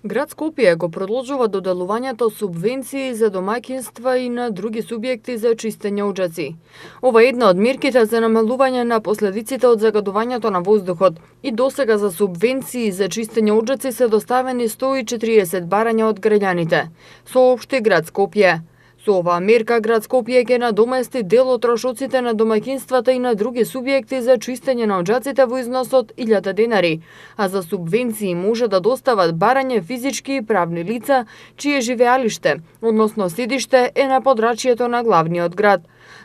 Град Скопје го продолжува доделувањето субвенции за домаќинства и на други субјекти за чистење оџаци. Ова е една од мерките за намалување на последиците од загадувањето на воздухот и досега за субвенции за чистење оџаци се доставени 140 барања од граѓаните, соопшти Град Скопје. Со оваа мерка Град Скопје ќе надомести дел од трошоците на домаќинствата и на други субјекти за чистење на оџаците во износ од 1000 денари, а за субвенции може да достават барање физички и правни лица чие живеалиште, односно седиште е на подрачјето на главниот град.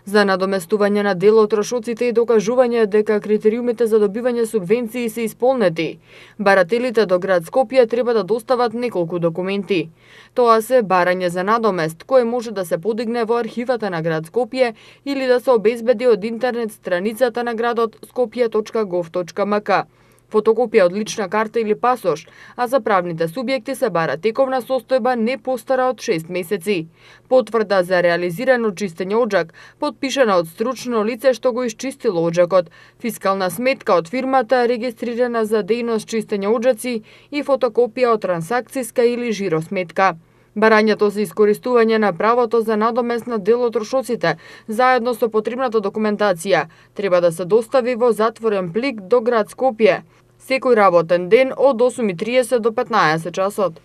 За надоместување на дел од трошоците и докажување дека критериумите за добивање субвенции се исполнети, барателите до Град Скопје треба да достават неколку документи. Тоа се барање за надомест, кое може да се подигне во архивата на Град Скопје или да се обезбеди од интернет страницата на градот skopje.gov.mk. Фотокопија од лична карта или пасош, а за правните субјекти се бара тековна состојба не постара од 6 месеци. Потврда за реализирано чистење оџак, подпишана од стручно лице што го исчистило оџакот, фискална сметка од фирмата регистрирана за дејност чистење оџаци и фотокопија од трансакциска или жиро сметка. Барањето за искористување на правото за надомест на дел од трошоците, заедно со потребната документација, треба да се достави во затворен плик до Град Скопје, секој работен ден од 8:30 до 15 часот.